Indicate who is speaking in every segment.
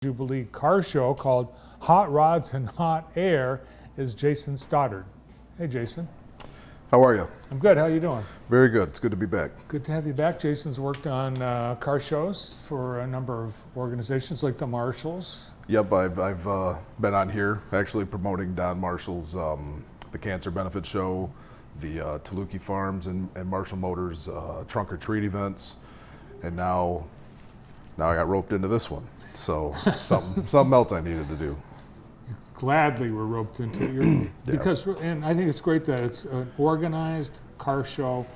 Speaker 1: Jubilee car show called Hot Rods and Hot Air is Jason Stoddard. Hey, Jason.
Speaker 2: How are you?
Speaker 1: I'm good. How you doing?
Speaker 2: Very good. It's good to be back.
Speaker 1: Good to have you back. Jason's worked on car shows for a number of organizations like the Marshalls.
Speaker 2: Yep, I've been on here actually promoting Don Marshall's the Cancer Benefit Show, the Taluki Farms and Marshall Motors Trunk or Treat events, and now I got roped into this one. So something else I needed to do.
Speaker 1: Gladly were roped into it. Because, and I think it's great that it's an organized car show,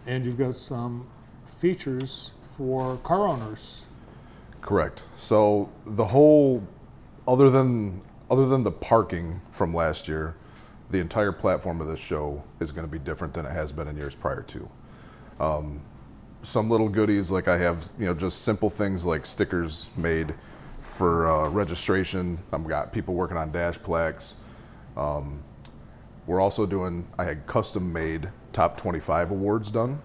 Speaker 1: and you've got some features for car owners.
Speaker 2: Correct. So the whole, other than the parking from last year, the entire platform of this show is going to be different than it has been in years prior to. Some little goodies, like I have, just simple things like stickers made for registration. I've got people working on dash plaques. We're also doing, I had custom made top 25 awards done.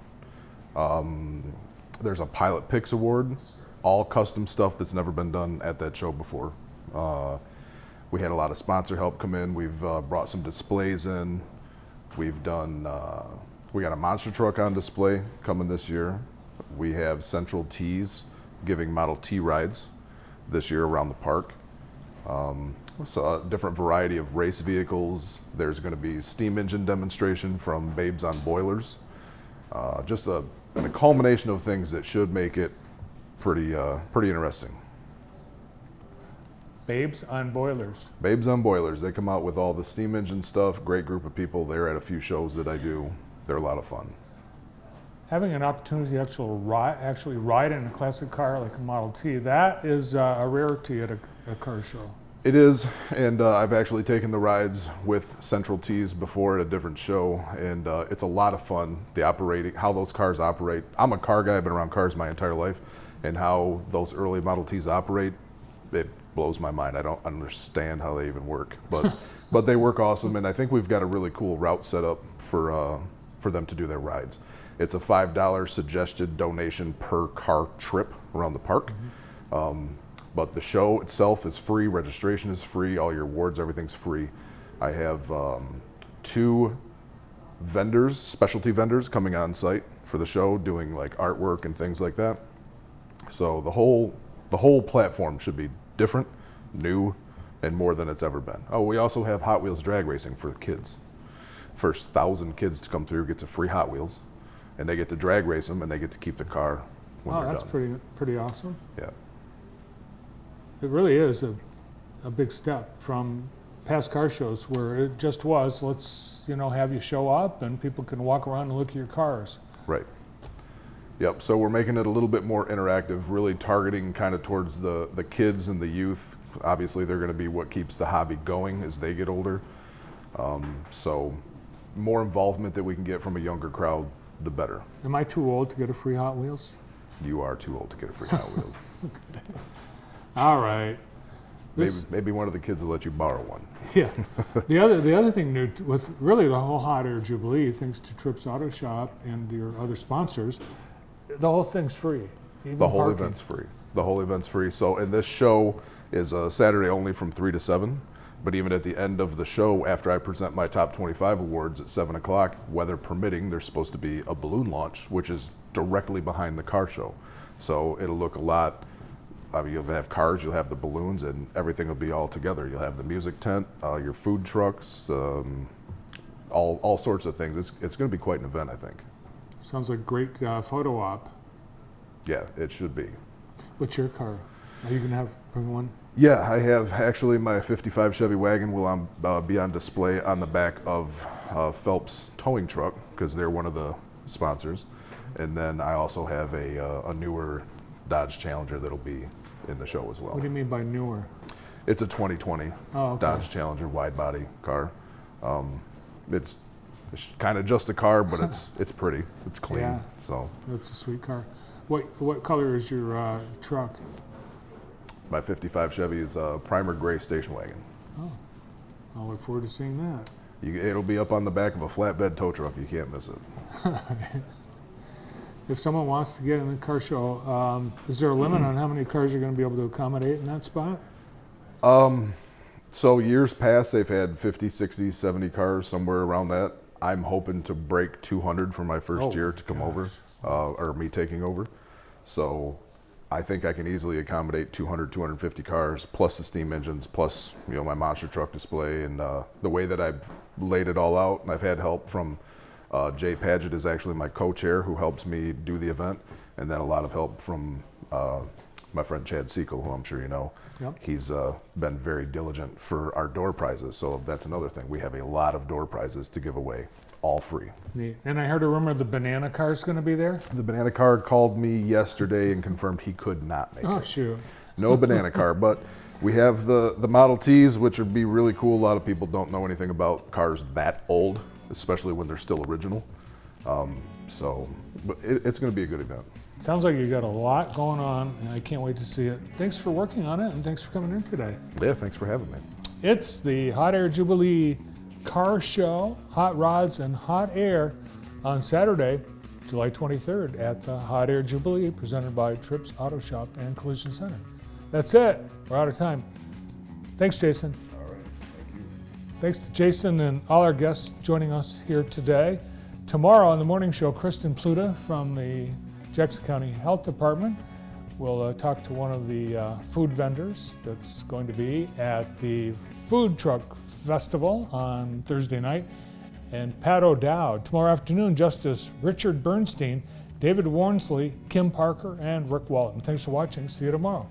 Speaker 2: There's a Pilot Picks award, all custom stuff that's never been done at that show before. We had a lot of sponsor help come in. We've brought some displays in. We've done, we got a monster truck on display coming this year. We have Central T's giving Model T rides this year around the park. So a different variety of race vehicles. There's going to be steam engine demonstration from Babes on Boilers. Just a culmination of things that should make it pretty interesting.
Speaker 1: Babes on Boilers.
Speaker 2: Babes on Boilers. They come out with all the steam engine stuff. Great group of people. They're at a few shows that I do. They're a lot of fun.
Speaker 1: Having an opportunity to actually ride in a classic car like a Model T, that is a rarity at a car show.
Speaker 2: It is, and I've actually taken the rides with Central T's before at a different show, and it's a lot of fun. The operating, how those cars operate. I'm a car guy. I've been around cars my entire life, and how those early Model T's operate, it blows my mind. I don't understand how they even work, but they work awesome, and I think we've got a really cool route set up for them to do their rides. It's a $5 suggested donation per car trip around the park. But the show itself is free, registration is free, all your awards, everything's free. I have 2 vendors, specialty vendors coming on site for the show doing like artwork and things like that. So the whole platform should be different, new, and more than it's ever been. Oh, we also have Hot Wheels drag racing for the kids. First 1,000 kids to come through gets a free Hot Wheels, and they get to drag race them, and they get to keep the car when they're
Speaker 1: that's
Speaker 2: done.
Speaker 1: pretty awesome.
Speaker 2: Yeah.
Speaker 1: It really is a big step from past car shows where it just was, let's have you show up and people can walk around and look at your cars.
Speaker 2: Right. Yep. So we're making it a little bit more interactive, really targeting kind of towards the kids and the youth. Obviously, they're going to be what keeps the hobby going as they get older. So more involvement that we can get from a younger crowd, the better.
Speaker 1: Am I too old to get a free Hot Wheels?
Speaker 2: You are too old to get a free Hot Wheels.
Speaker 1: All right.
Speaker 2: Maybe one of the kids will let you borrow one.
Speaker 1: Yeah. The other thing new with really the whole Hot Air Jubilee, thanks to Trips Auto Shop and your other sponsors, the whole thing's free. Even
Speaker 2: The whole
Speaker 1: parking.
Speaker 2: event's free. The whole event's free. So, and this show is Saturday only from 3 to 7. But even at the end of the show, after I present my top 25 awards at 7 o'clock, weather permitting, there's supposed to be a balloon launch, which is directly behind the car show. So it'll look a lot. You'll have cars, you'll have the balloons, and everything will be all together. You'll have the music tent, your food trucks, all sorts of things. It's going to be quite an event, I think.
Speaker 1: Sounds like a great photo op.
Speaker 2: Yeah, it should be.
Speaker 1: What's your car? Are you going to bring one?
Speaker 2: Yeah, I have actually my 55 Chevy wagon will be on display on the back of Phelps Towing Truck because they're one of the sponsors. And then I also have a newer Dodge Challenger that'll be in the show as well.
Speaker 1: What do you mean by newer?
Speaker 2: It's a 2020 Dodge Challenger wide body car. It's kind of just a car, but it's pretty. It's clean.
Speaker 1: Yeah.
Speaker 2: So
Speaker 1: That's a sweet car. What color is your truck?
Speaker 2: my 55 Chevy is a primer gray station wagon.
Speaker 1: Oh, I'll look forward to seeing that.
Speaker 2: It'll be up on the back of a flatbed tow truck. You can't miss it.
Speaker 1: if someone wants to get in the car show, is there a limit on how many cars you're going to be able to accommodate in that spot?
Speaker 2: So years past, they've had 50, 60, 70 cars, somewhere around that. I'm hoping to break 200 for my first year to come over, or me taking over. So I think I can easily accommodate 200, 250 cars, plus the steam engines, plus my monster truck display, and the way that I've laid it all out. And I've had help from Jay Paget is actually my co-chair who helps me do the event, and then a lot of help from my friend Chad Sekel, who I'm sure you know.
Speaker 1: Yep.
Speaker 2: He's been very diligent for our door prizes, so that's another thing. We have a lot of door prizes to give away, all free.
Speaker 1: Neat. And I heard a rumor the banana car is going to be there?
Speaker 2: The banana car called me yesterday and confirmed he could not make it.
Speaker 1: Oh, shoot.
Speaker 2: No banana car, but we have the Model Ts, which would be really cool. A lot of people don't know anything about cars that old, especially when they're still original. But it's going to be a good event.
Speaker 1: Sounds like you got a lot going on, and I can't wait to see it. Thanks for working on it, and thanks for coming in today.
Speaker 2: Yeah, thanks for having me.
Speaker 1: It's the Hot Air Jubilee Car Show, Hot Rods and Hot Air, on Saturday, July 23rd at the Hot Air Jubilee, presented by Trips Auto Shop and Collision Center. That's it. We're out of time. Thanks, Jason.
Speaker 2: All right, thank you.
Speaker 1: Thanks to Jason and all our guests joining us here today. Tomorrow on the morning show, Kristen Pluta from the Jackson County Health Department will talk to one of the food vendors that's going to be at the Food Truck Festival on Thursday night. And Pat O'Dowd. Tomorrow afternoon, Justice Richard Bernstein, David Warnsley, Kim Parker, and Rick Walton. Thanks for watching. See you tomorrow.